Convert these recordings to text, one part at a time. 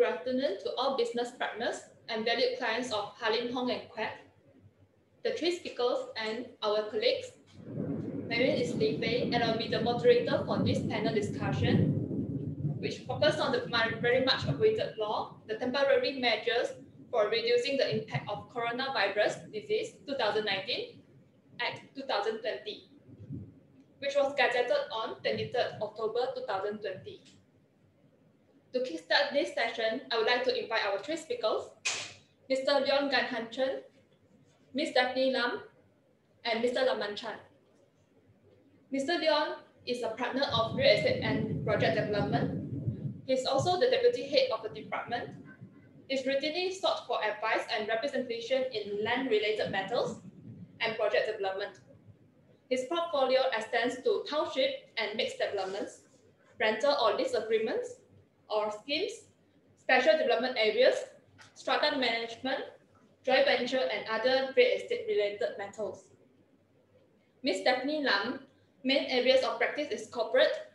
Good afternoon to all business partners and valued clients of Halim Hong and Quack, the three speakers and our colleagues. My name is Li Fei and I'll be the moderator for this panel discussion, which focuses on the very much awaited law, the temporary measures for reducing the impact of coronavirus disease 2019 Act 2020, which was gazetted on 23rd October 2020. To kickstart this session, I would like to invite our three speakers, Mr. Leon Gan Han Chen, Ms. Daphne Lam, and Mr. Laman Chan. Mr. Leon is a partner of real estate and project development. He is also the deputy head of the department. He is routinely sought for advice and representation in land-related matters and project development. His portfolio extends to township and mixed developments, rental or lease agreements, or schemes, special development areas, strata management, joint venture, and other real estate related matters. Ms. Daphne Lam, main areas of practice is corporate,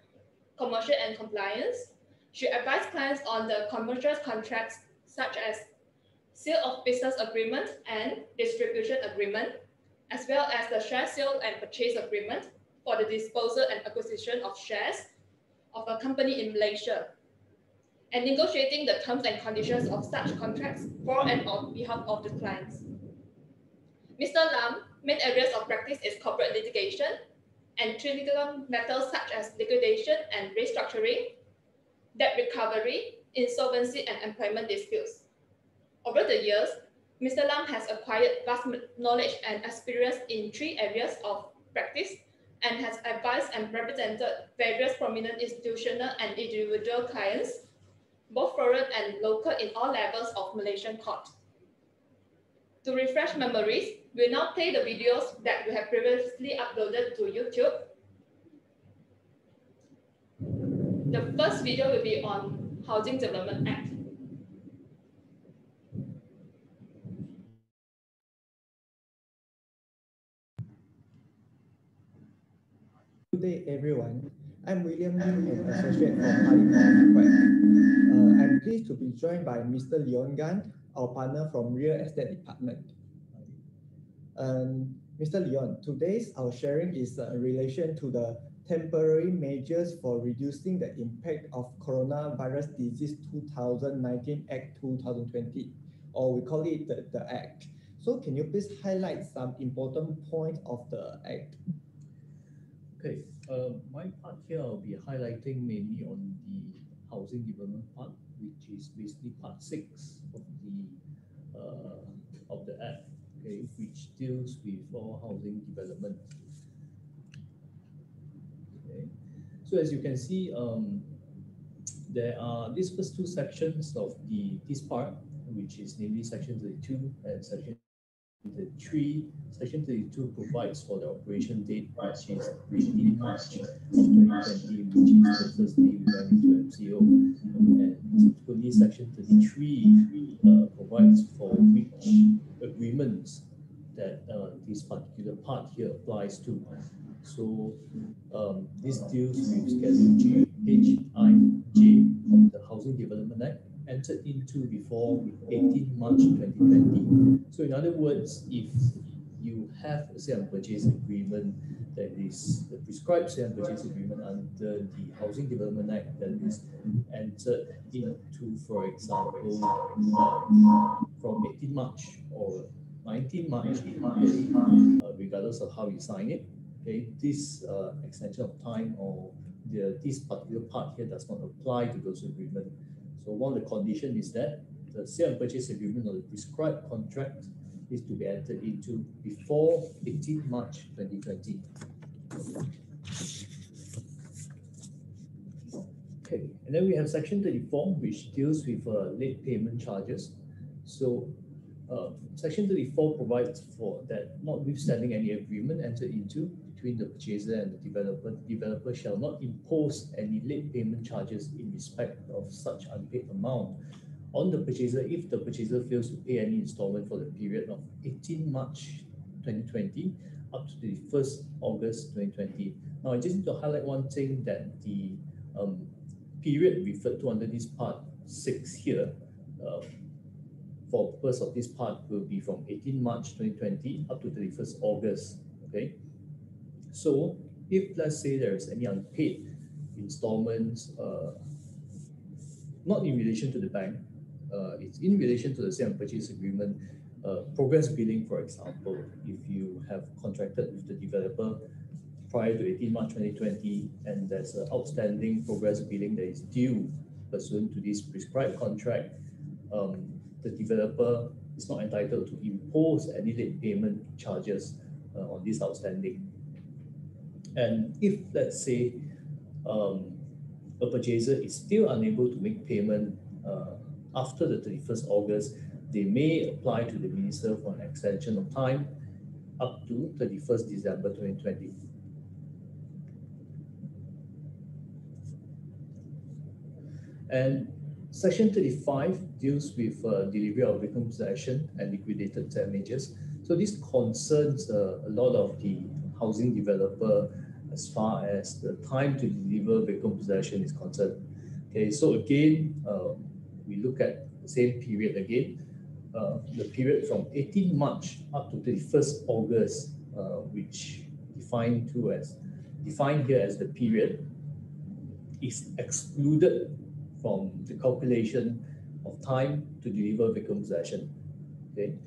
commercial, and compliance. She advises clients on the commercial contracts such as sale of business agreement and distribution agreement, as well as the share sale and purchase agreement for the disposal and acquisition of shares of a company in Malaysia, and negotiating the terms and conditions of such contracts for and on behalf of the clients. Mr. Lam, main areas of practice is corporate litigation and technical matters such as liquidation and restructuring, debt recovery, insolvency, and employment disputes. Over the years, Mr. Lam has acquired vast knowledge and experience in three areas of practice and has advised and represented various prominent institutional and individual clients, both foreign and local, in all levels of Malaysian court. To refresh memories, we'll now play the videos that we have previously uploaded to YouTube. The first video will be on Housing Development Act. Good day, everyone. I'm William Lim, an associate from Halim Hong Quack. I'm pleased to be joined by Mr. Leon Gan, our partner from Real Estate Department. Mr. Leon, today's our sharing is in relation to the temporary measures for reducing the impact of coronavirus disease 2019 Act 2020, or we call it the Act. So can you please highlight some important points of the Act? Okay, my part here I'll be highlighting mainly on the housing development part, which is basically part 6 of the Act, okay, which deals with all housing development. Okay, so as you can see, there are these first two sections of this part, which is namely Section 32 and Section 33. Section 32 provides for the operation date, which is 18 March 2020, which is the first day we went into MCO. And subsequently, Section 33 provides for which agreements that this particular part here applies to. So this deals with Schedule G, H, I, J of the Housing Development Act, entered into before 18 March 2020. So in other words, if you have a sale and purchase agreement that is the prescribed sale and purchase agreement under the Housing Development Act that is entered into, for example, from 18 March or 19 March, regardless of how you sign it, okay, this extension of time or this particular part here does not apply to those agreements. So one of the conditions is that the sale and purchase agreement or the prescribed contract is to be entered into before 18 March 2020. Okay, and then we have Section 34, which deals with late payment charges. So Section 34 provides for that notwithstanding any agreement entered into between the purchaser and the developer shall not impose any late payment charges in respect of such unpaid amount on the purchaser if the purchaser fails to pay any installment for the period of 18 March 2020 up to the 1st August 2020. Now, I just need to highlight one thing, that the period referred to under this part 6 here, for purpose of this part, will be from 18 March 2020 up to 31st August. Okay. So if let's say there is any unpaid installments, not in relation to the bank, it's in relation to the sale and purchase agreement, progress billing, for example, if you have contracted with the developer prior to 18 March 2020 and there's an outstanding progress billing that is due pursuant to this prescribed contract, the developer is not entitled to impose any late payment charges on this outstanding. And if let's say a purchaser is still unable to make payment after the 31st August, they may apply to the minister for an extension of time up to 31st December 2020. And Section 35 deals with delivery of vacant possession and liquidated damages. So this concerns a lot of the housing developer as far as the time to deliver vacant possession is concerned. Okay, so again, we look at the same period again, the period from 18 March up to 31st August, which defined here as the period, is excluded from the calculation of time to deliver vacant possession. Okay,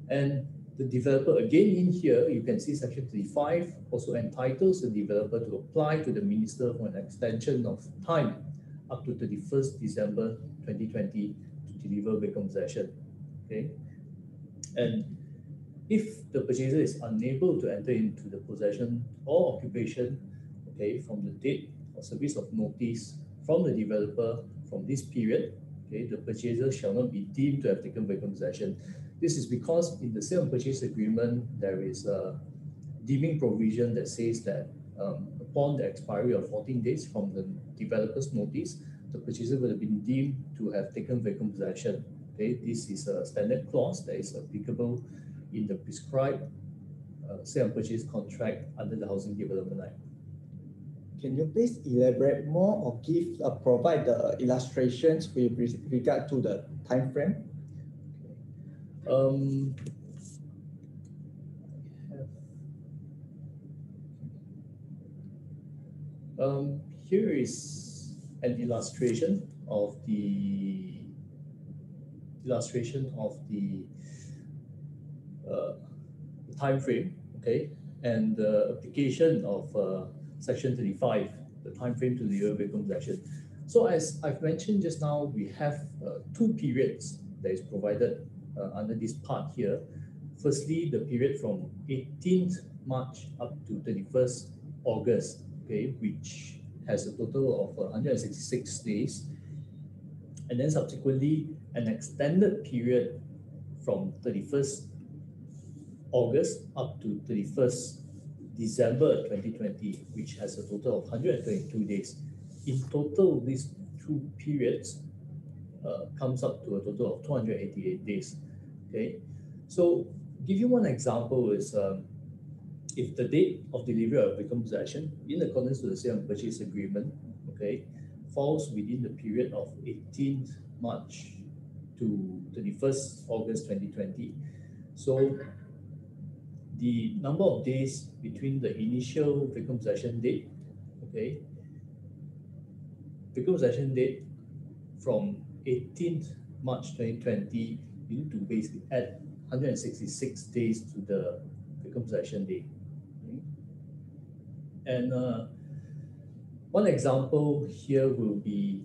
and the developer, again in here, you can see Section 35 also entitles the developer to apply to the minister for an extension of time up to 31st December 2020 to deliver vacant possession. Okay, and if the purchaser is unable to enter into the possession or occupation, okay, from the date or service of notice from the developer from this period, okay, the purchaser shall not be deemed to have taken vacant possession. This is because in the sale and purchase agreement, there is a deeming provision that says that upon the expiry of 14 days from the developer's notice, the purchaser will have been deemed to have taken vacant possession. Okay, this is a standard clause that is applicable in the prescribed sale and purchase contract under the Housing Development Act. Can you please elaborate more or provide the illustrations with regard to the time frame? Here is an illustration of the time frame, okay, and the application of Section 35, the time frame to deliver vacant possession. So as I've mentioned just now, we have two periods that is provided under this part here. Firstly, the period from 18th March up to 31st August, okay, which has a total of 166 days. And then subsequently, an extended period from 31st August up to 31st December 2020, which has a total of 122 days. In total, these two periods comes up to a total of 288 days. Okay, so give you one example is if the date of delivery of vacant possession in accordance to the sale and purchase agreement, okay, falls within the period of 18th March to 31st August 2020. So the number of days between the initial vacant possession date, okay, vacant possession date from 18th March 2020, you need to basically add 166 days to the vacant possession date. Okay. And one example here will be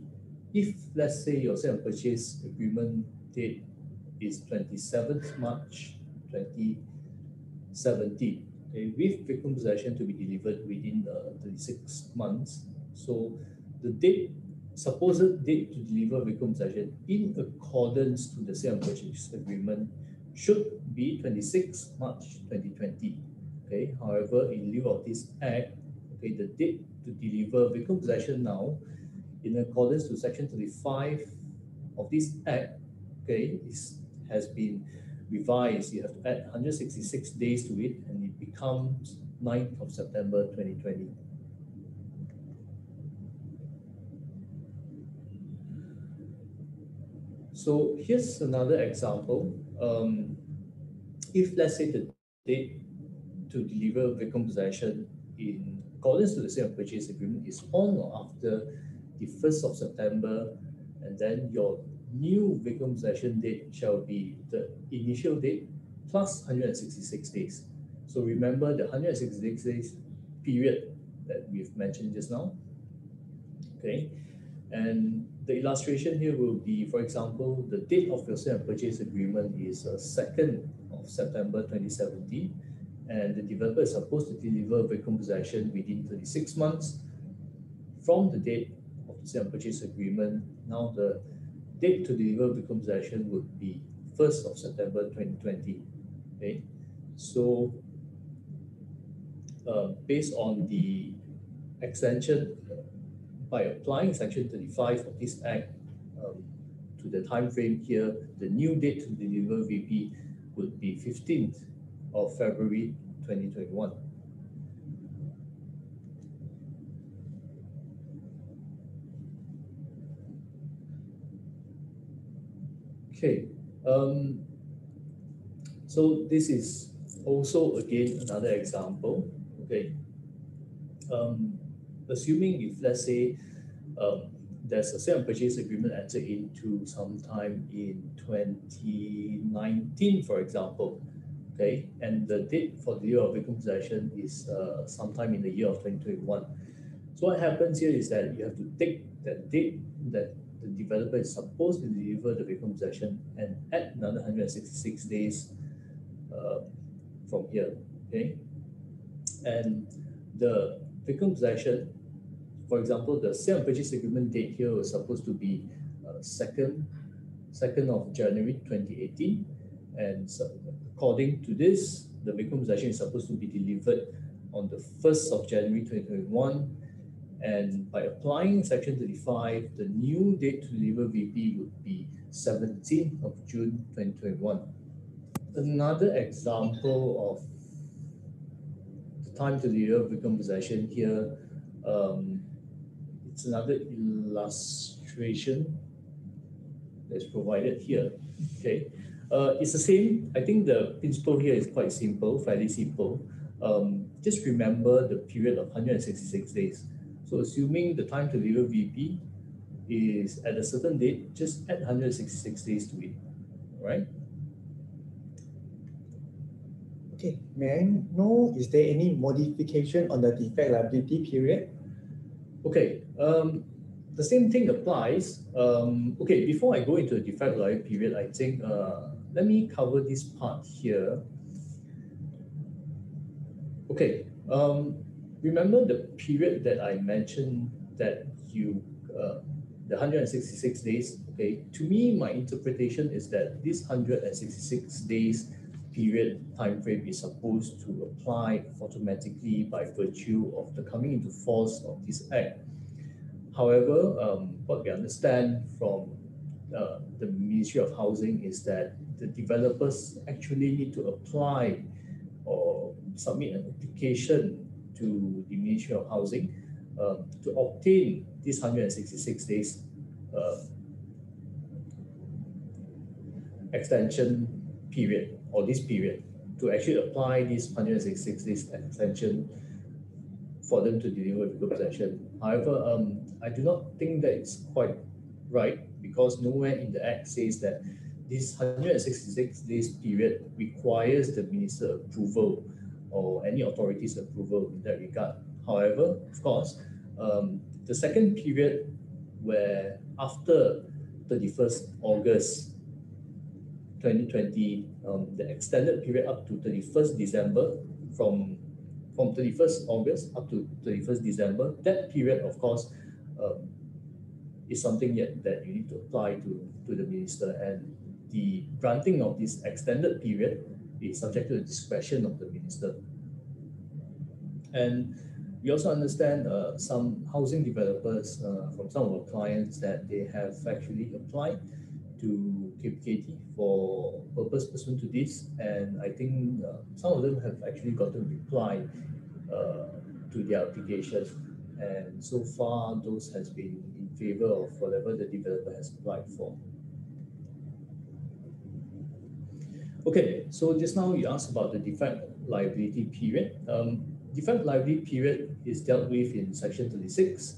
if, let's say, your sale and purchase agreement date is 27th March 2017, okay, with vacant possession to be delivered within 36 months. So the supposed date to deliver vacant possession in accordance to the sale and purchase agreement should be 26 March 2020. Okay, however, in lieu of this act, okay, the date to deliver vacant possession now, in accordance to Section 35 of this act, okay, has been revised. You have to add 166 days to it, and it becomes 9th of September 2020. So here's another example. If let's say the date to deliver vacant possession in accordance to the sale and purchase agreement is on or after the 1st of September, and then your new vacant possession date shall be the initial date plus 166 days. So remember the 166 days period that we've mentioned just now. Okay, and the illustration here will be, for example, the date of your sale and purchase agreement is 2nd of September 2017, and the developer is supposed to deliver vacant possession within 36 months from the date of the sale and purchase agreement. Now the date to deliver vacant possession would be 1st of September 2020. Okay, so based on the extension by applying Section 35 of this Act to the time frame here, the new date to deliver VP would be 15th of February 2021. Okay, so this is also again another example. Okay, assuming if let's say there's a sale and purchase agreement entered into sometime in 2019, for example, okay, and the date for the year of vacant possession is sometime in the year of 2021. So what happens here is that you have to take that date that the developer is supposed to deliver the vacant possession and add another 166 days from here, okay, and the vacant possession, for example, the sale and purchase agreement date here was supposed to be 2nd of January 2018, and so according to this, the vacant possession is supposed to be delivered on the 1st of January 2021, and by applying Section 35, the new date to deliver VP would be 17th of June 2021. Another example of the time to deliver vacant possession here, it's another illustration that's provided here. Okay, it's the same. I think the principle here is quite simple, fairly simple. Just remember the period of 166 days. So assuming the time to deliver VP is at a certain date, just add 166 days to it, right? Okay, may I know, is there any modification on the defect liability period? Okay, the same thing applies. Okay, before I go into the defect liability period, I think let me cover this part here. Okay, remember the period that I mentioned that you, the 166 days, okay, to me, my interpretation is that this 166 days period time frame is supposed to apply automatically by virtue of the coming into force of this Act. However, what we understand from the Ministry of Housing is that the developers actually need to apply or submit an application to the Ministry of Housing to obtain this 166 days extension period, or this period, to actually apply this 166 days extension for them to deliver vacant possession. However, I do not think that it's quite right, because nowhere in the Act says that this 166 days period requires the minister approval or any authority's approval in that regard. However, of course, the second period, where after 31st August 2020, the extended period up to 31st December, from 31st August up to 31st December, that period, of course, is something that you need to apply to the minister, and the granting of this extended period is subject to the discretion of the minister. And we also understand some housing developers from some of our clients that they have actually applied to KPKT for purpose pursuant to this, and I think some of them have actually gotten reply to their application, and so far those has been in favor of whatever the developer has applied for. Okay, so just now you asked about the default liability period. Default liability period is dealt with in Section 36.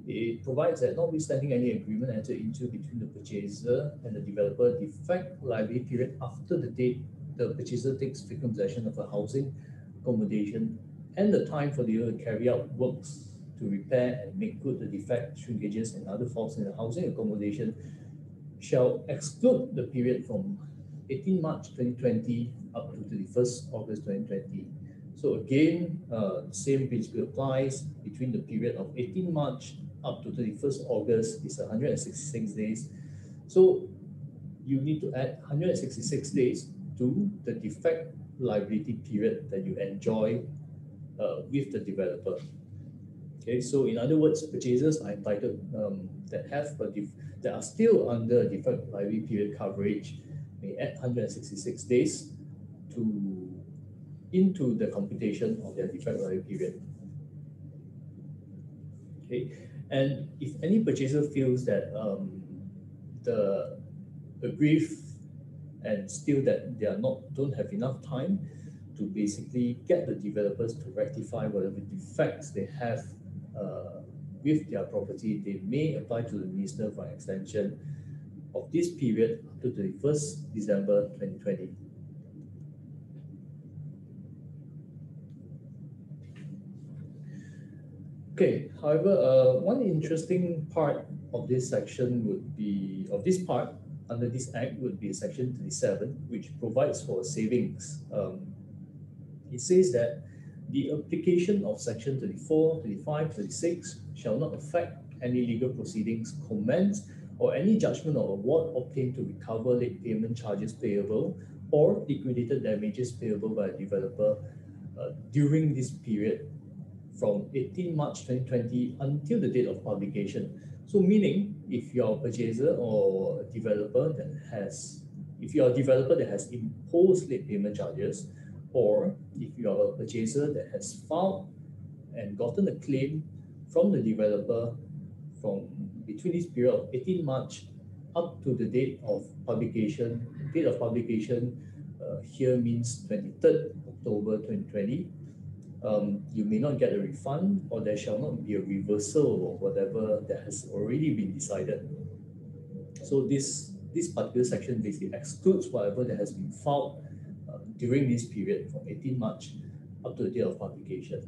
It provides that notwithstanding any agreement entered into between the purchaser and the developer, default liability period after the date the purchaser takes frequent possession of a housing accommodation and the time for the owner to carry out works to repair and make good the defect, shrinkages, and other faults in the housing accommodation shall exclude the period from 18 March 2020 up to 31st August 2020. So again, same principle applies between the period of 18 March up to 31st August is 166 days. So you need to add 166 days to the defect liability period that you enjoy with the developer. Okay, so in other words, purchasers are entitled that are still under deferred liability period coverage may add 166 days into the computation of their deferred liability period. Okay, and if any purchaser feels that the aggrieved and still that they don't have enough time to basically get the developers to rectify whatever defects they have with their property, they may apply to the minister for an extension of this period up to 31st December 2020. Okay, however, one interesting part of this section would be, of this part under this act would be Section 37, which provides for savings. It says that the application of Section 34, 35, 36 shall not affect any legal proceedings commenced or any judgment or award obtained to recover late payment charges payable or liquidated damages payable by a developer during this period from 18 March 2020 until the date of publication. So meaning if you're a purchaser or a developer that has, if you're a developer that has imposed late payment charges, or if you are a purchaser that has filed and gotten a claim from the developer from between this period of 18 March up to the date of publication, here means 23rd October 2020, you may not get a refund or there shall not be a reversal of whatever that has already been decided. So this particular section basically excludes whatever that has been filed during this period from 18 March up to the date of publication.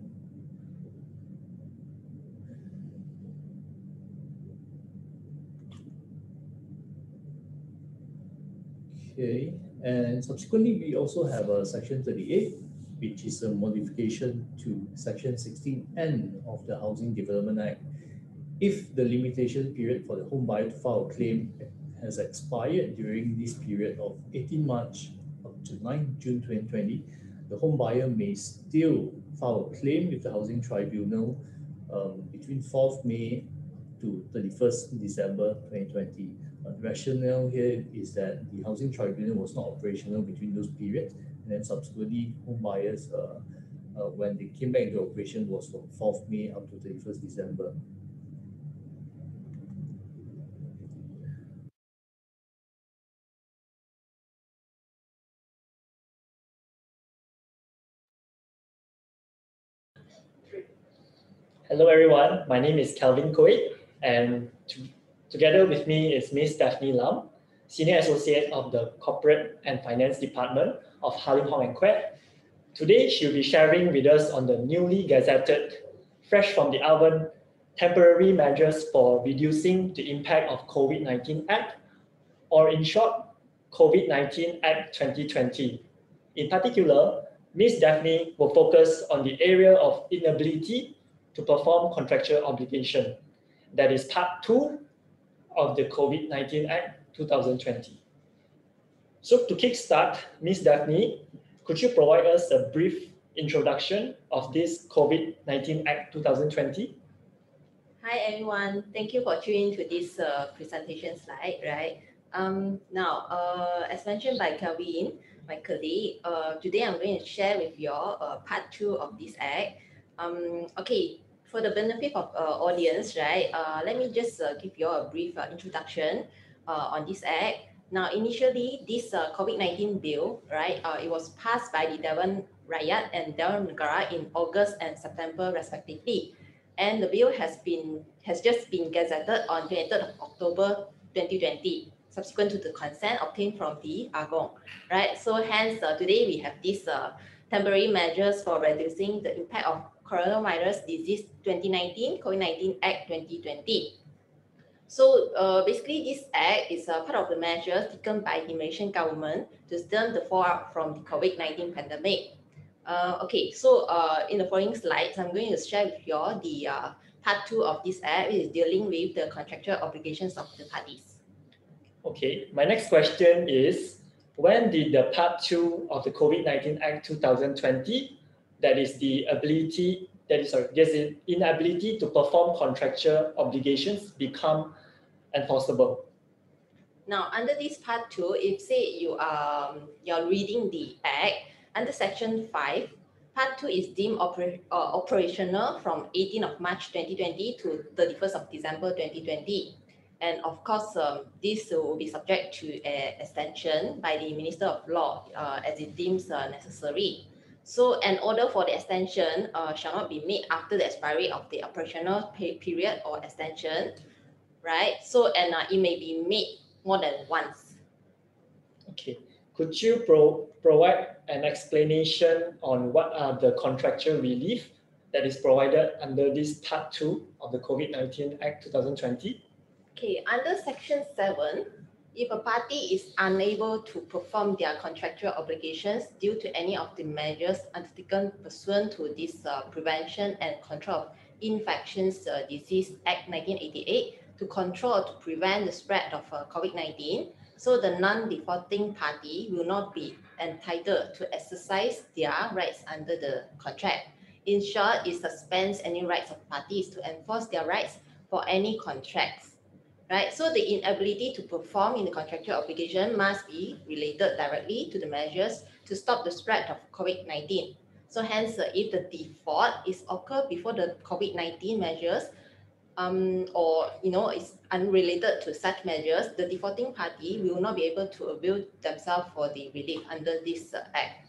Okay, and subsequently we also have a Section 38, which is a modification to Section 16N of the Housing Development Act. If the limitation period for the home buyer to file a claim has expired during this period of 18 March up to 9 June 2020, the home buyer may still file a claim with the Housing Tribunal between 4th May to 31st December 2020. The rationale here is that the Housing Tribunal was not operational between those periods, and then subsequently home buyers, when they came back into operation, was from 4th May up to 31st December. Hello everyone, my name is Kelvin Koi, and together with me is Ms. Daphne Lam, Senior Associate of the Corporate and Finance Department of Halim Hong & Kwek. Today she'll be sharing with us on the newly gazetted, fresh from the oven, temporary measures for reducing the impact of Covid-19 Act, or in short, Covid-19 Act 2020. In particular, Ms. Daphne will focus on the area of inability to perform contractual obligation. That is part 2 of the Covid-19 Act 2020. So to kickstart, Ms. Daphne, could you provide us a brief introduction of this Covid-19 Act 2020? Hi everyone, thank you for tuning to this presentation slide, right? As mentioned by Kelvin, my colleague, today I'm going to share with you all part 2 of this act. Okay, for the benefit of audience, right, let me just give you all a brief introduction on this act. Now, initially, this COVID-19 bill, right, it was passed by the Dewan Rakyat and Dewan Negara in August and September, respectively. And the bill has just been gazetted on 23rd of October 2020, subsequent to the consent obtained from the Agong, right? So hence, today we have these temporary measures for reducing the impact of coronavirus disease 2019, COVID-19 Act 2020. So basically, this act is a part of the measures taken by the Malaysian government to stem the fallout from the COVID-19 pandemic. Okay, so in the following slides, I'm going to share with you all the part 2 of this act, which is dealing with the contractual obligations of the parties. Okay, my next question is, when did the part 2 of the COVID-19 Act 2020, that is the inability to perform contractual obligations, become enforceable? Now, under this part 2, if say you're reading the act, under section 5, part 2 is deemed operational from 18th of March 2020 to 31st of December 2020. And of course, this will be subject to an extension by the Minister of Law as it deems necessary. So an order for the extension shall not be made after the expiry of the operational period or extension, right? So, and it may be made more than once. Okay, could you provide an explanation on what are the contractual relief that is provided under this part 2 of the COVID-19 Act 2020? Okay, under section 7, if a party is unable to perform their contractual obligations due to any of the measures undertaken pursuant to this Prevention and Control of Infectious Disease Act 1988 to control or to prevent the spread of COVID-19, so the non-defaulting party will not be entitled to exercise their rights under the contract. In short, it suspends any rights of parties to enforce their rights for any contracts. Right, so the inability to perform in the contractual obligation must be related directly to the measures to stop the spread of COVID-19. So hence, if the default is occurred before the COVID-19 measures, or is unrelated to such measures, the defaulting party will not be able to avail themselves for the relief under this act.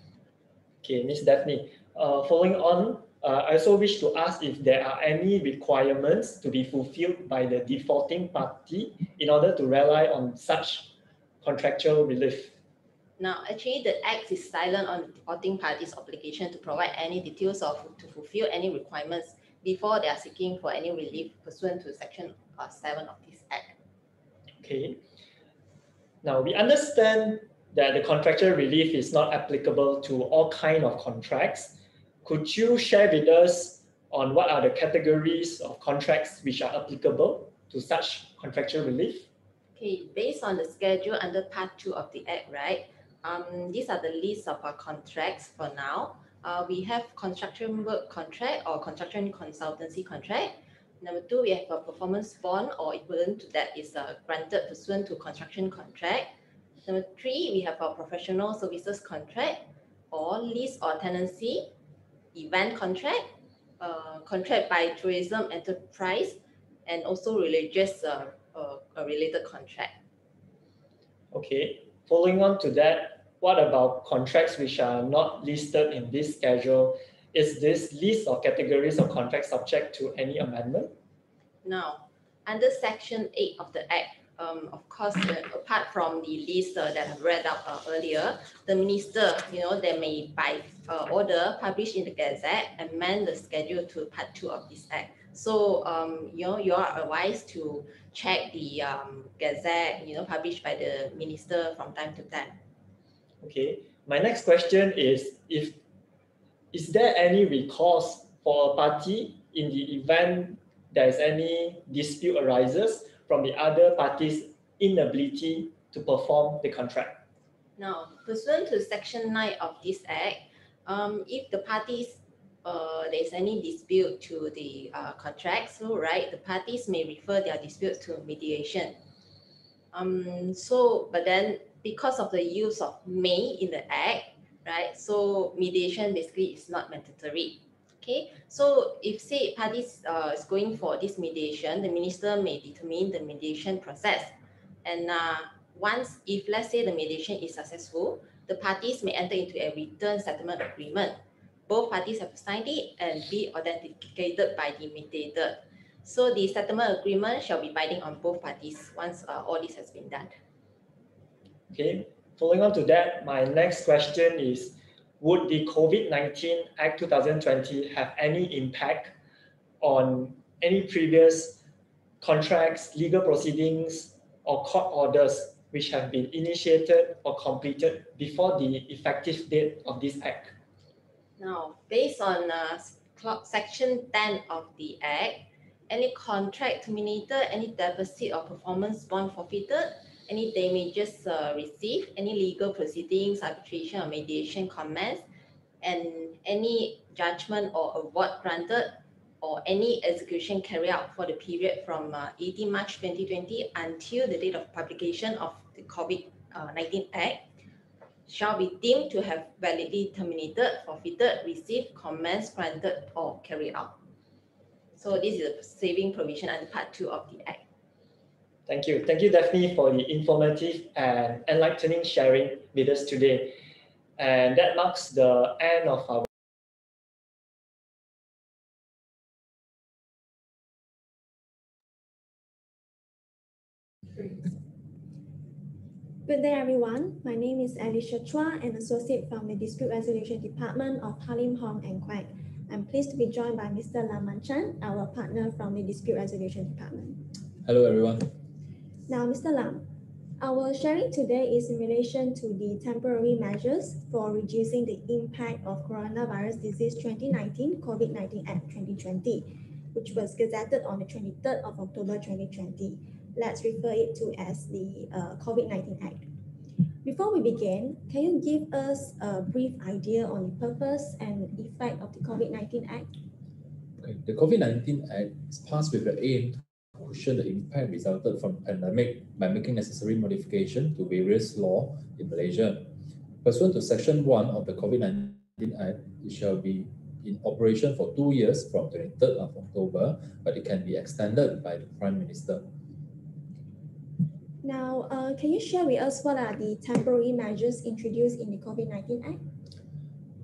Okay, Ms. Daphne, following on, I also wish to ask if there are any requirements to be fulfilled by the defaulting party in order to rely on such contractual relief. Now, actually, the Act is silent on the defaulting party's obligation to provide any details or to fulfill any requirements before they are seeking for any relief pursuant to Section 7 of this Act. Okay. Now, we understand that the contractual relief is not applicable to all kinds of contracts. Could you share with us on what are the categories of contracts which are applicable to such contractual relief? Okay, based on the schedule under Part 2 of the Act, right? These are the list of our contracts for now. We have construction work contract or construction consultancy contract. Number 2, we have a performance bond or equivalent to that is granted pursuant to construction contract. Number 3, we have a professional services contract or lease or tenancy, event contract, contract by tourism enterprise, and also religious related contract. Okay, following on to that, what about contracts which are not listed in this schedule? Is this list or categories of contracts subject to any amendment? Now, under Section 8 of the Act, of course, apart from the list that I've read out earlier, the minister, they may by order published in the Gazette amend the schedule to Part 2 of this Act. So, you are advised to check the Gazette, published by the minister from time to time. Okay, my next question is there any recourse for a party in the event there is any dispute arises from the other party's inability to perform the contract? Now, pursuant to Section 9 of this Act, if the parties there is any dispute to the contract, so right, the parties may refer their dispute to mediation. But then because of the use of may in the Act, right, so mediation basically is not mandatory. Okay, so if say parties is going for this mediation, the minister may determine the mediation process, and once, if let's say the mediation is successful, the parties may enter into a written settlement agreement. Both parties have to sign it and be authenticated by the mediator. So the settlement agreement shall be binding on both parties once all this has been done. Okay, following on to that, my next question is, would the COVID-19 Act 2020 have any impact on any previous contracts, legal proceedings, or court orders which have been initiated or completed before the effective date of this Act? Now, based on Section 10 of the Act, any contract terminated, any deposit or performance bond forfeited, any damages received, any legal proceedings, arbitration or mediation commenced, and any judgment or award granted, or any execution carried out for the period from 18 March 2020 until the date of publication of the COVID-19 Act, shall be deemed to have validly terminated, forfeited, received, commenced, granted, or carried out. So this is a saving provision under Part 2 of the Act. Thank you. Thank you, Daphne, for the informative and enlightening sharing with us today. And that marks the end of our Good day, everyone. My name is Alicia Chua, an associate from the Dispute Resolution Department of Halim Hong and Quack. I'm pleased to be joined by Mr. Lam Man Chan, our partner from the Dispute Resolution Department. Hello, everyone. Now, Mr. Lam, our sharing today is in relation to the temporary measures for reducing the impact of coronavirus disease 2019, COVID-19 Act 2020, which was gazetted on the 23rd of October 2020. Let's refer it to as the COVID-19 Act. Before we begin, can you give us a brief idea on the purpose and effect of the COVID-19 Act? Okay, the COVID-19 Act is passed with the aim to cushion the impact resulted from the pandemic by making necessary modification to various laws in Malaysia. Pursuant to Section 1 of the COVID-19 Act, it shall be in operation for 2 years from 23rd of October, but it can be extended by the Prime Minister. Now, can you share with us what are the temporary measures introduced in the COVID-19 Act?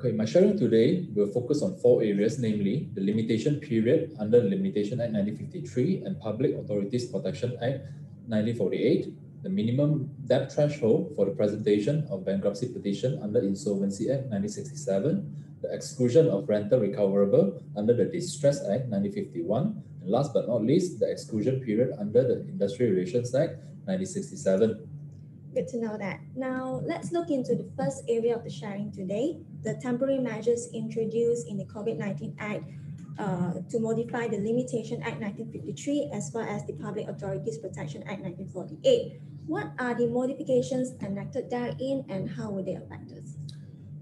Okay, my sharing today will focus on 4 areas, namely the limitation period under the Limitation Act 1953 and Public Authorities Protection Act 1948, the minimum debt threshold for the presentation of bankruptcy petition under Insolvency Act 1967, the exclusion of rental recoverable under the Distress Act 1951, and last but not least, the exclusion period under the Industrial Relations Act 1967. Good to know that. Now, let's look into the first area of the sharing today, the temporary measures introduced in the COVID-19 Act to modify the Limitation Act 1953 as well as the Public Authorities Protection Act 1948. What are the modifications enacted therein and how will they affect us?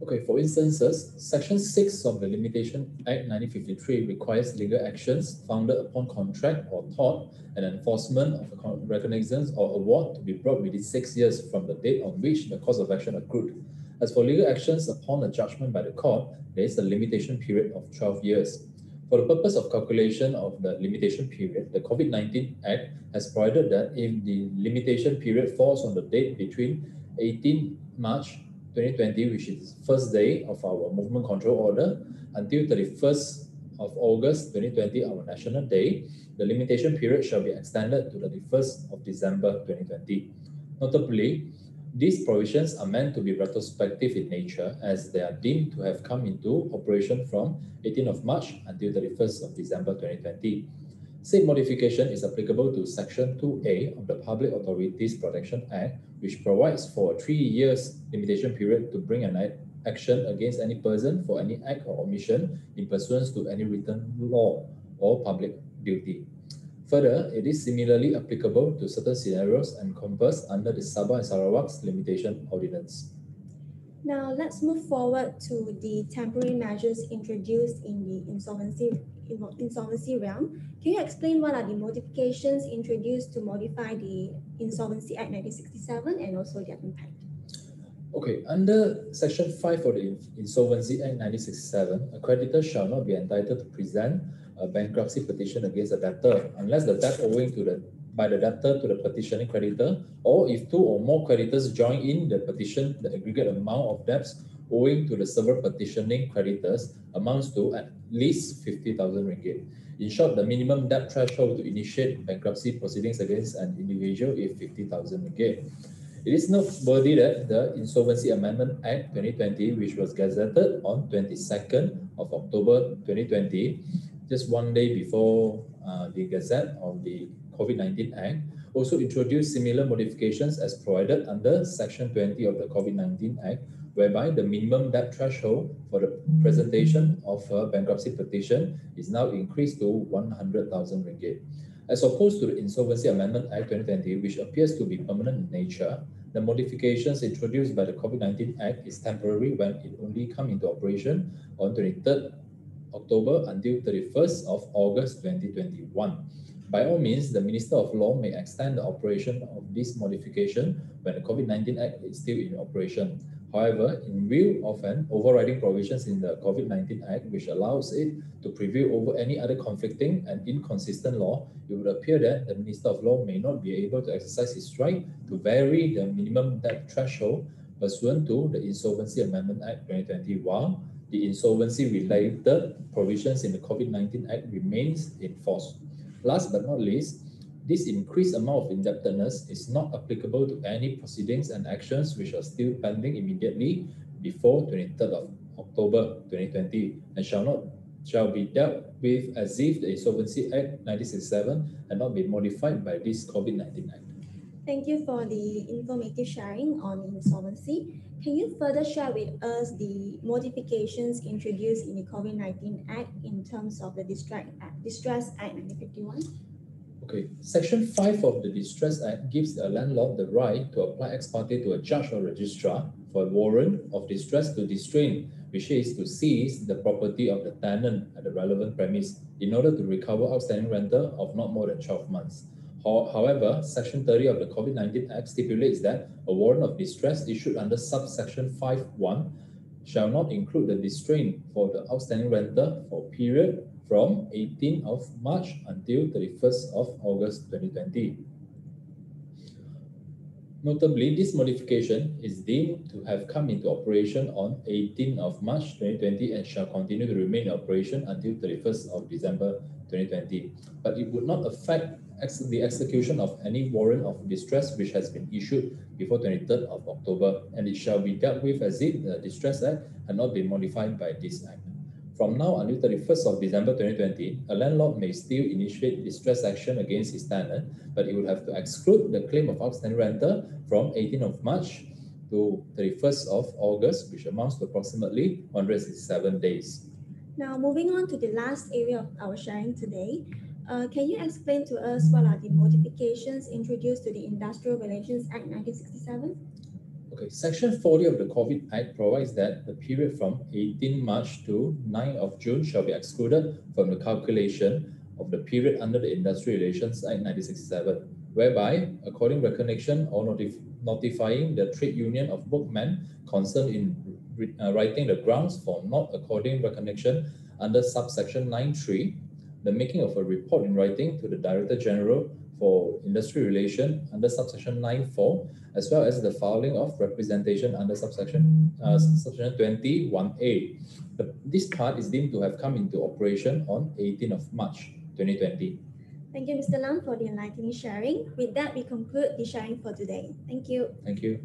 Okay, for instances, Section 6 of the Limitation Act 1953 requires legal actions founded upon contract or tort and enforcement of a recognizance or award to be brought within 6 years from the date on which the cause of action accrued. As for legal actions upon a judgment by the court, there is a limitation period of 12 years. For the purpose of calculation of the limitation period, the COVID-19 Act has provided that if the limitation period falls on the date between 18 March 2020, which is the first day of our movement control order, until 31st of August 2020, our National Day, the limitation period shall be extended to the 31st of December 2020. Notably, these provisions are meant to be retrospective in nature as they are deemed to have come into operation from 18th of March until 31st of December 2020. Said modification is applicable to Section 2A of the Public Authorities Protection Act, which provides for a 3 years limitation period to bring an action against any person for any act or omission in pursuance to any written law or public duty. Further, it is similarly applicable to certain scenarios encompassed under the Sabah and Sarawak's Limitation Ordinance. Now, let's move forward to the temporary measures introduced in the insolvency realm. Can you explain what are the modifications introduced to modify the Insolvency Act 1967 and also their impact? Okay, under Section 5 of the Insolvency Act 1967, a creditor shall not be entitled to present a bankruptcy petition against a debtor unless the debt owing to the by the debtor to the petitioning creditor, or if two or more creditors join in the petition, the aggregate amount of debts owing to the several petitioning creditors amounts to at least 50,000 ringgit. In short, the minimum debt threshold to initiate bankruptcy proceedings against an individual is 50,000 ringgit. It is noteworthy that the Insolvency Amendment Act 2020, which was gazetted on 22nd of October 2020, just one day before the gazette of the COVID-19 Act, also introduced similar modifications as provided under Section 20 of the COVID-19 Act, whereby the minimum debt threshold for the presentation of a bankruptcy petition is now increased to 100,000 ringgit. As opposed to the Insolvency Amendment Act 2020, which appears to be permanent in nature, the modifications introduced by the COVID-19 Act is temporary when it only come into operation on 23rd October until 31st of August 2021. By all means, the Minister of Law may extend the operation of this modification when the COVID-19 Act is still in operation. However, in view of an overriding provisions in the COVID-19 Act, which allows it to prevail over any other conflicting and inconsistent law, it would appear that the Minister of Law may not be able to exercise his right to vary the minimum debt threshold pursuant to the Insolvency Amendment Act 2020, while the insolvency-related provisions in the COVID-19 Act remains in force. Last but not least, this increased amount of indebtedness is not applicable to any proceedings and actions which are still pending immediately before 23rd of October 2020 and shall be dealt with as if the Insolvency Act 1967 had not been modified by this COVID-19 Act. Thank you for the informative sharing on insolvency. Can you further share with us the modifications introduced in the COVID-19 Act in terms of the Distress Act 1951? Okay, Section 5 of the Distress Act gives a landlord the right to apply ex parte to a judge or registrar for a warrant of distress to distrain, which is to seize the property of the tenant at the relevant premise in order to recover outstanding rental of not more than 12 months. However, Section 30 of the COVID-19 Act stipulates that a warrant of distress issued under subsection 5(1) shall not include the distraint for the outstanding rental for a period from 18th of March until 31st of August 2020. Notably, this modification is deemed to have come into operation on 18th of March 2020 and shall continue to remain in operation until 31st of December 2020. But it would not affect the execution of any warrant of distress which has been issued before 23rd of October, and it shall be dealt with as if the Distress Act had not been modified by this Act. From now until 31st of December 2020, a landlord may still initiate distress action against his tenant, but he would have to exclude the claim of outstanding rental from 18th of March to 31st of August, which amounts to approximately 167 days. Now, moving on to the last area of our sharing today, can you explain to us what are the modifications introduced to the Industrial Relations Act 1967? Okay, Section 40 of the COVID Act provides that the period from 18 March to 9 of June shall be excluded from the calculation of the period under the Industrial Relations Act 1967, whereby according recognition or notifying the trade union of workmen concerned in writing the grounds for not according recognition under subsection 9(3), the making of a report in writing to the Director General for Industry Relation under subsection 9(4), as well as the filing of representation under subsection 21A. This part is deemed to have come into operation on 18th of March 2020. Thank you, Mr. Lam, for the enlightening sharing. With that, we conclude the sharing for today. Thank you. Thank you.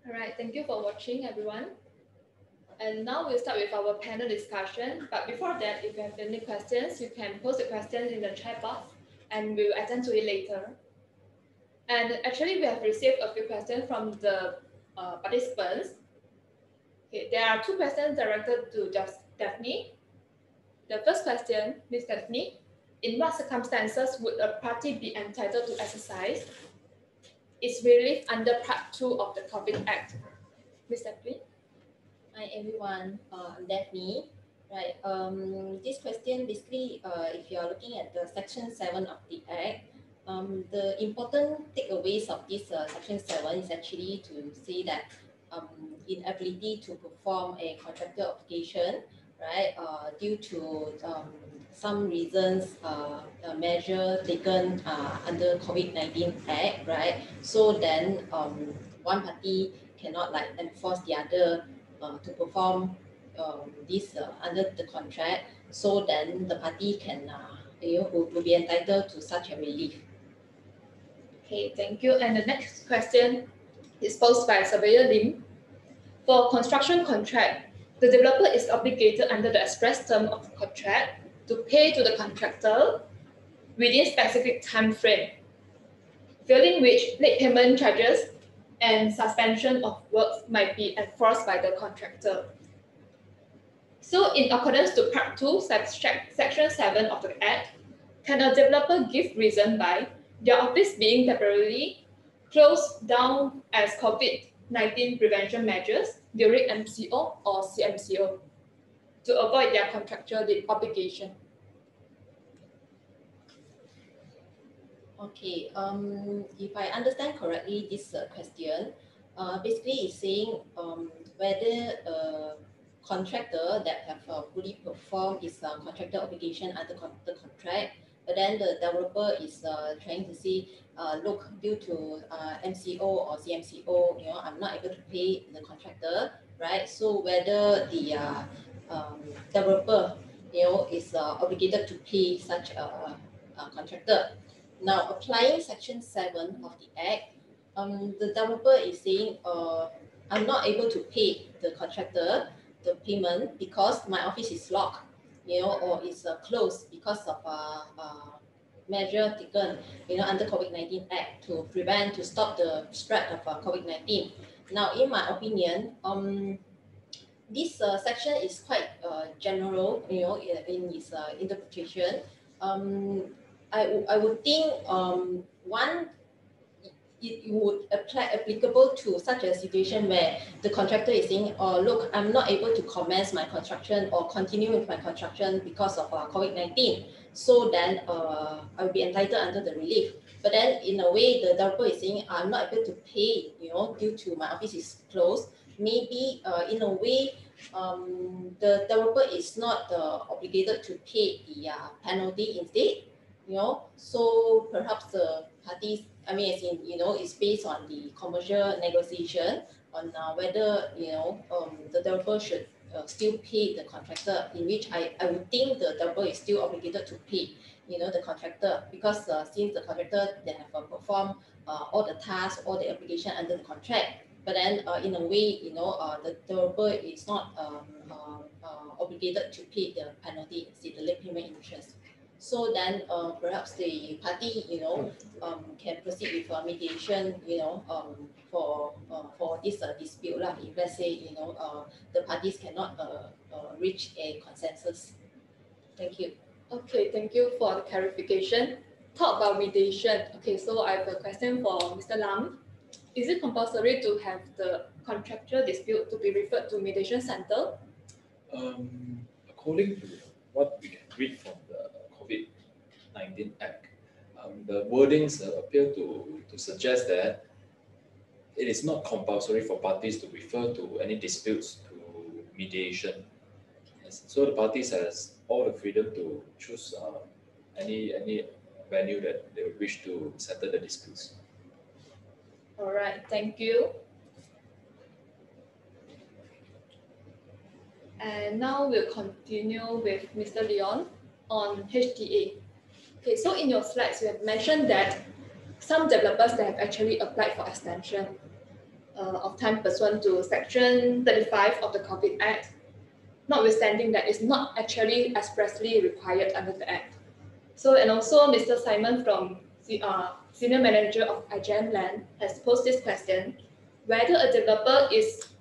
All right, thank you for watching, everyone. And now we'll start with our panel discussion. But before that, if you have any questions, you can post the questions in the chat box and we'll attend to it later. And actually, we have received a few questions from the participants. Okay, there are two questions directed to Daphne. The first question, Ms. Daphne, in what circumstances would a party be entitled to exercise? is relief under Part 2 of the COVID Act. Ms. Daphne? Hi everyone, I'm Daphne. Right, this question basically, if you are looking at the Section 7 of the Act, the important takeaways of this Section 7 is actually to say that inability to perform a contractual obligation, right, due to some reasons, a measure taken under COVID-19 Act, right? So then one party cannot like enforce the other to perform this under the contract, so then the party can will be entitled to such a relief. Okay, thank you. And the next question is posed by Surveyor Lim. For construction contract, the developer is obligated under the express term of the contract to pay to the contractor within specific time frame, failing which late payment charges and suspension of works might be enforced by the contractor. So in accordance to Part 2, Section 7 of the Act, can a developer give reason by their office being temporarily closed down as COVID-19 prevention measures during MCO or CMCO to avoid their contractual obligation? Okay, if I understand correctly, this question basically is saying whether a contractor that have fully performed his contractor obligation under the contract, but then the developer is trying to say, look, due to MCO or CMCO, I'm not able to pay the contractor, right? So whether the developer, is obligated to pay such a contractor. Now, applying Section 7 of the Act, the developer is saying, I'm not able to pay the contractor the payment because my office is locked, or is closed because of measure taken, under COVID-19 Act to stop the spread of COVID-19. Now, in my opinion, this section is quite general, in its interpretation. I would think it would applicable to such a situation where the contractor is saying, oh, look, I'm not able to commence my construction or continue with my construction because of COVID-19. So then I will be entitled under the relief. But then in a way, the developer is saying, I'm not able to pay, due to my office is closed. Maybe in a way, the developer is not obligated to pay the penalty instead. So perhaps the parties, as in, it's based on the commercial negotiation on whether, the developer should still pay the contractor, in which I would think the developer is still obligated to pay, the contractor, because since the contractor, they have performed all the tasks, all the obligation under the contract. But then in a way, the developer is not obligated to pay the penalty, instead the late payment interest. So then perhaps the party, can proceed with mediation, for this dispute lah. If let's say, the parties cannot reach a consensus. Thank you. Okay, thank you for the clarification. Talk about mediation. Okay, so I have a question for Mr. Lam. Is it compulsory to have the contractual dispute to be referred to mediation center? According to what we can read from the COVID-19 Act, the wordings appear to suggest that it is not compulsory for parties to refer to any disputes to mediation. Yes. So the parties has all the freedom to choose any venue that they wish to settle the disputes. All right, thank you. And now we'll continue with Mr. Leon on HTA. Okay, so in your slides, you have mentioned that some developers that have actually applied for extension of time pursuant to Section 35 of the COVID Act, notwithstanding that it's not actually expressly required under the Act. So, and also Mr. Simon from Senior Manager of IGM Land has posed this question, whether a developer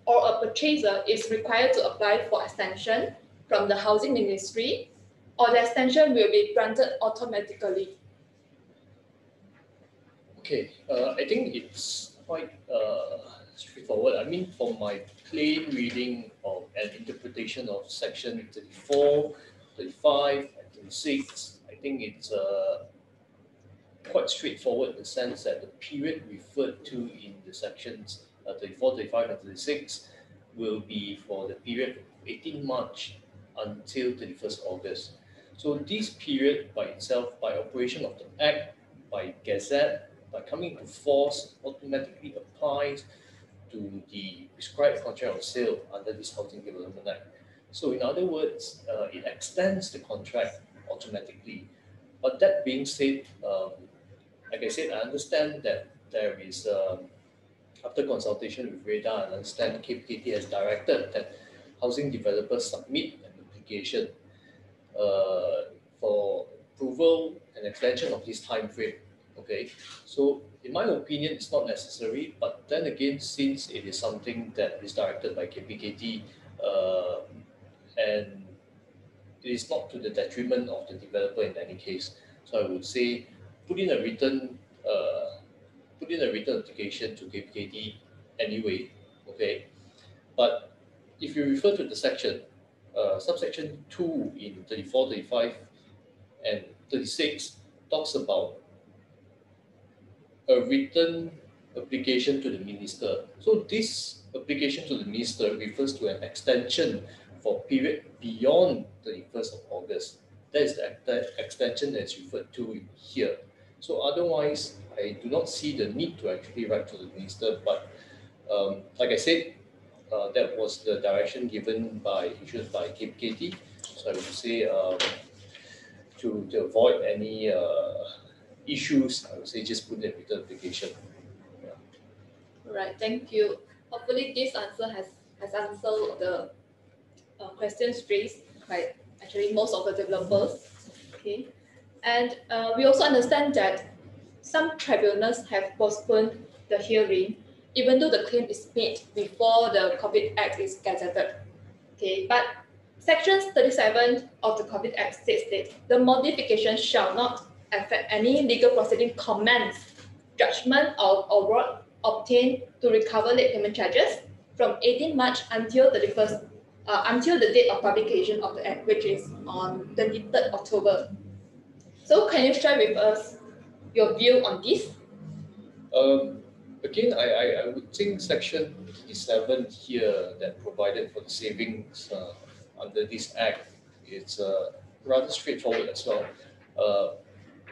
or a purchaser is required to apply for extension from the Housing Ministry, or the extension will be granted automatically. Okay, I think it's quite straightforward. I mean, from my plain reading of an interpretation of section 34, 35, and 36, I think it's quite straightforward in the sense that the period referred to in the sections 34, 35, and 36 will be for the period of 18 March until 31st August. So this period by itself, by operation of the Act, by Gazette, by coming into force, automatically applies to the prescribed contract of sale under this Housing Development Act. So in other words, it extends the contract automatically. But that being said, like I said, I understand that there is, after consultation with REDA, I understand KPKT has directed that housing developers submit an application for approval and extension of this time frame. Okay, so in my opinion, it's not necessary. But then again, since it is something that is directed by KPKT, and it is not to the detriment of the developer in any case, so I would say put in a written application to KPKT anyway. Okay, but if you refer to the section, subsection 2 in 34, 35, and 36 talks about a written application to the minister. So this application to the minister refers to an extension for period beyond 31st of August. That is the extension that's referred to here. So otherwise, I do not see the need to actually write to the minister. But like I said, that was the direction issued by KPKT. So I would say to avoid any issues, I would say just put in a written application. All right, thank you. Hopefully this answer has answered the questions raised by actually most of the developers. Okay, and we also understand that some tribunals have postponed the hearing even though the claim is made before the COVID Act is gazetted. Okay, but Section 37 of the COVID Act states that the modification shall not affect any legal proceeding commenced, judgment or award obtained to recover late payment charges from 18 March until until the date of publication of the Act, which is on 23rd October. So can you share with us your view on this? Again, I would think section 57 here that provided for the savings under this act is rather straightforward as well.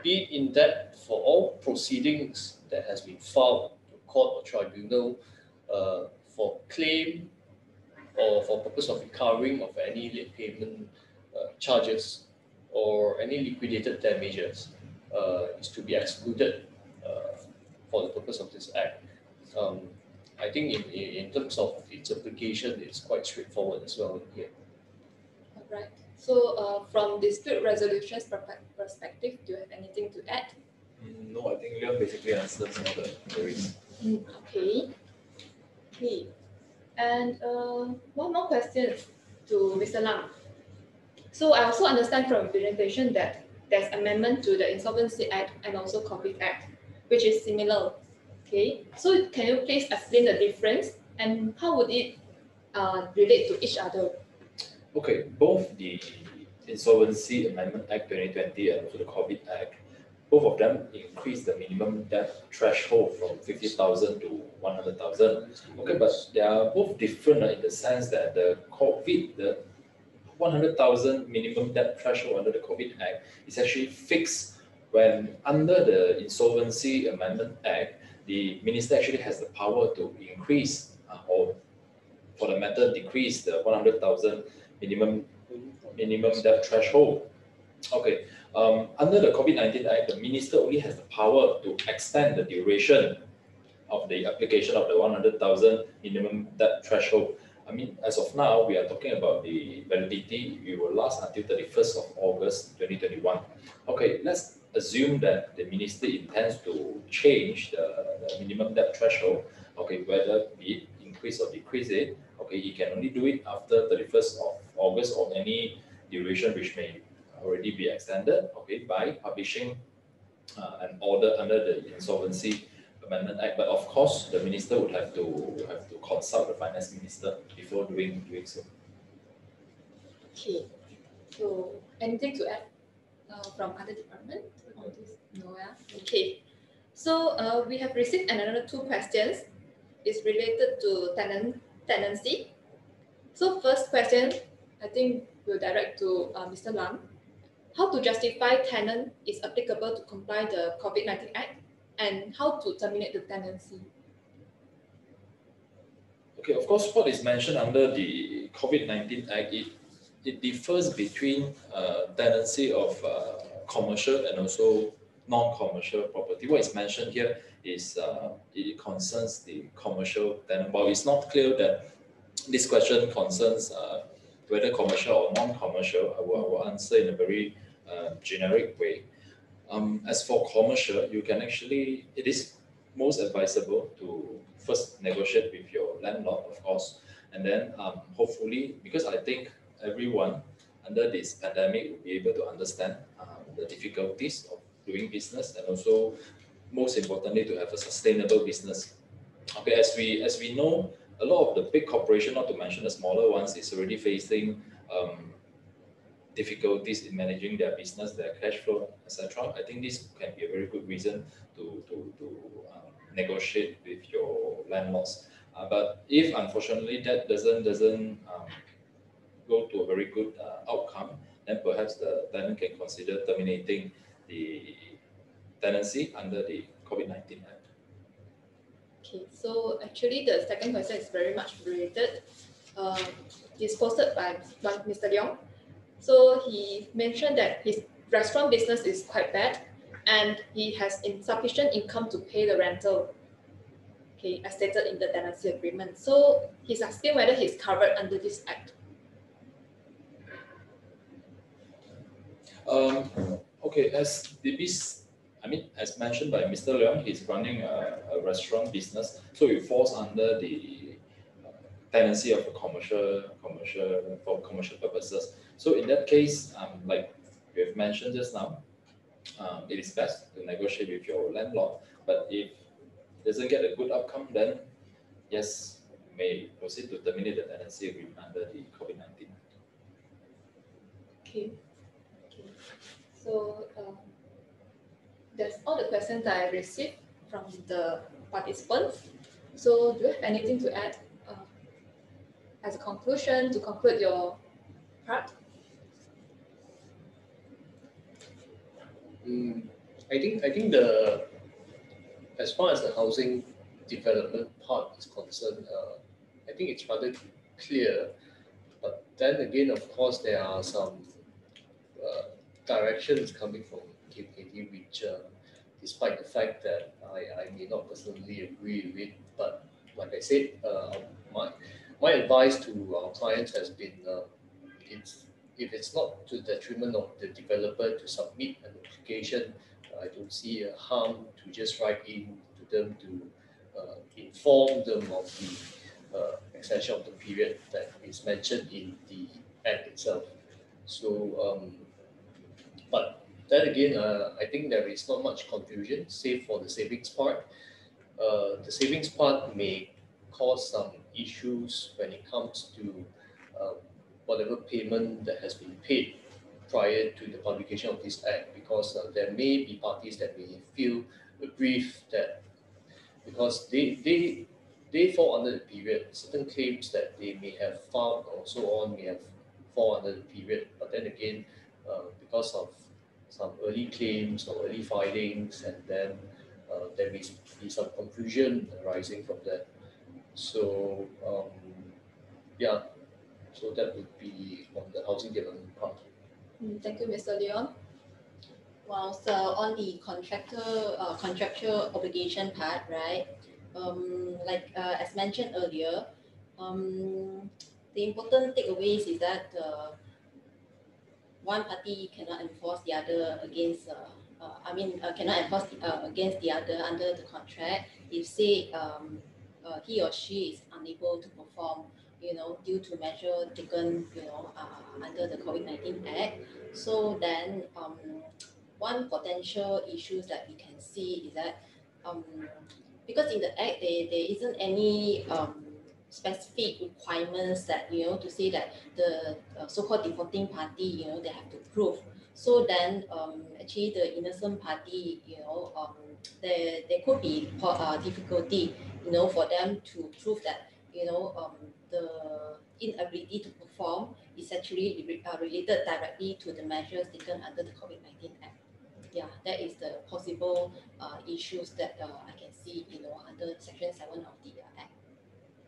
Be it in that for all proceedings that has been filed to court or tribunal for claim or for purpose of recovering of any late payment charges or any liquidated damages is to be excluded for the purpose of this act. I think in terms of its application, it's quite straightforward as well here. All right. So from dispute resolution's perspective, do you have anything to add? No, I think Leon basically answers all the queries. Okay. Okay. And one more question to Mr. Lam. So I also understand from your presentation that there's amendment to the Insolvency Act and also COVID Act, which is similar. Okay. So can you please explain the difference and how would it relate to each other? Okay, both the Insolvency Amendment Act 2020 and also the COVID Act, both of them increase the minimum debt threshold from 50,000 to 100,000. Okay, but they are both different in the sense that the 100,000 minimum debt threshold under the COVID Act is actually fixed when under the Insolvency Amendment Act, the minister actually has the power to increase or for the matter decrease the 100,000 minimum debt threshold. Okay, under the COVID-19 Act, the minister only has the power to extend the duration of the application of the 100,000 minimum debt threshold. I mean, as of now, we are talking about the validity. It will last until 31st of August 2021. Okay, let's assume that the minister intends to change the minimum debt threshold. Okay, whether be it increase or decrease it. Okay, he can only do it after 31st of August or any duration which may already be extended. Okay, by publishing an order under the Insolvency Amendment Act. But of course, the minister would have to consult the finance minister before doing so. Okay. So anything to add from other department on this? No, yeah. Okay. So we have received another 2 questions. It's related to tenancy. So first question, I think we'll direct to Mr. Lam. How to justify tenant is applicable to comply the COVID-19 Act, and how to terminate the tenancy? Okay, of course, what is mentioned under the COVID-19 Act, it differs between tenancy of commercial and also non-commercial property. What is mentioned here is it concerns the commercial tenant. While it's not clear that this question concerns whether commercial or non-commercial, I will answer in a very generic way. As for commercial, you can actually, it is most advisable to first negotiate with your landlord, of course, and then hopefully, because I think everyone under this pandemic will be able to understand the difficulties of doing business, and also most importantly to have a sustainable business. Okay, as we know, a lot of the big corporation, not to mention the smaller ones, is already facing difficulties in managing their business, their cash flow, etc. I think this can be a very good reason to negotiate with your landlords. But if unfortunately that doesn't go to a very good outcome, then perhaps the tenant can consider terminating the tenancy under the COVID-19 Act. Okay, so actually the second question is very much related. It's posted by Mr. Leong. So he mentioned that his restaurant business is quite bad and he has insufficient income to pay the rental, okay, as stated in the tenancy agreement. So he's asking whether he's covered under this act. Okay, as mentioned by Mr. Leong, he's running a restaurant business, so it falls under the tenancy of a commercial for commercial purposes. So in that case, like we have mentioned just now, it is best to negotiate with your landlord. But if it doesn't get a good outcome, then yes, you may proceed to terminate the tenancy agreement under the COVID-19. Okay. So that's all the questions that I received from the participants. So do you have anything to add as a conclusion to conclude your part? I think the as far as the housing development part is concerned, I think it's rather clear. But then again, of course, there are some directions coming from KKT, which, despite the fact that I may not personally agree with it, but like I said, my advice to our clients has been, if it's not to the detriment of the developer to submit an application, I don't see a harm to just write in to them to inform them of the extension of the period that is mentioned in the Act itself. So, but then again, I think there is not much confusion, save for the savings part. The savings part may cause some issues when it comes to whatever payment that has been paid prior to the publication of this Act, because there may be parties that may feel aggrieved that because they fall under the period, certain claims that they may have filed or so on may have fall under the period. But then again, because of some early claims or early filings, and then there may be some confusion arising from that. So yeah, so that would be on the housing development part. Thank you, Mr. Leon. Well, so on the contractual obligation part, right? As mentioned earlier, the important takeaways is that one party cannot enforce the other against. Cannot enforce against the other under the contract if say he or she is unable to perform, due to measure taken, under the COVID-19 Act. So then one potential issues that we can see is that because in the Act there isn't any specific requirements that to say that the so-called defaulting party they have to prove. So then actually the innocent party there could be difficulty for them to prove that the inability to perform is actually related directly to the measures taken under the COVID-19 Act. Yeah, that is the possible issues that I can see under Section 7 of the Act.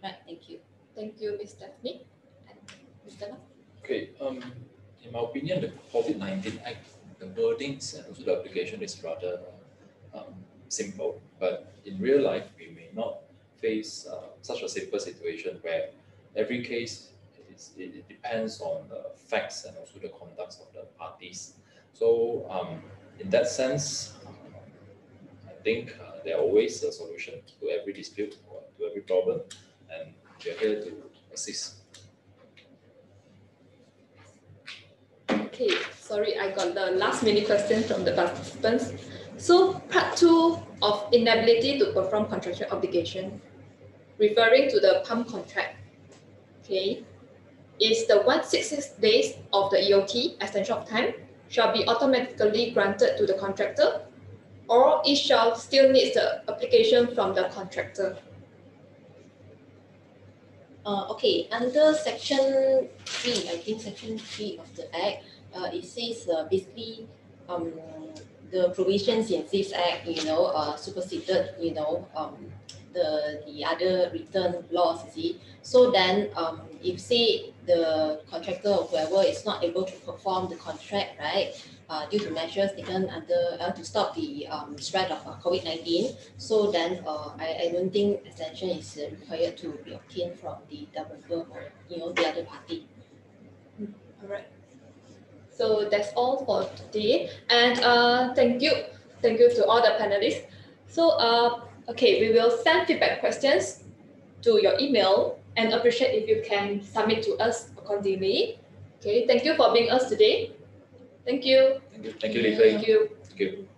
Right, thank you. Thank you, Ms. Stephanie. And Mr. Lam? Okay, in my opinion, the COVID-19 Act, the wordings and also the application is rather simple, but in real life, we may not face such a simple situation where every case it depends on the facts and also the conduct of the parties. So in that sense, I think there are always a solution to every dispute or to every problem, and we are here to assist. Okay, sorry, I got the last minute question from the participants. So part 2 of inability to perform contractual obligation, referring to the pump contract, okay, is the 166 days of the EOT, extension of time, shall be automatically granted to the contractor, or it shall still need the application from the contractor? Okay, under Section 3, I think Section 3 of the Act, it says basically the provisions in this Act, superseded, the other written laws, you see. So then, if say the contractor or whoever is not able to perform the contract, right, due to measures taken under to stop the spread of COVID-19, so then I don't think extension is required to be obtained from the developer or the other party. All right. So that's all for today, and thank you to all the panelists. So okay, we will send feedback questions to your email and appreciate if you can submit to us accordingly. Okay, thank you for being us today. Thank you. Thank you, Li Fei. Thank you. Thank you.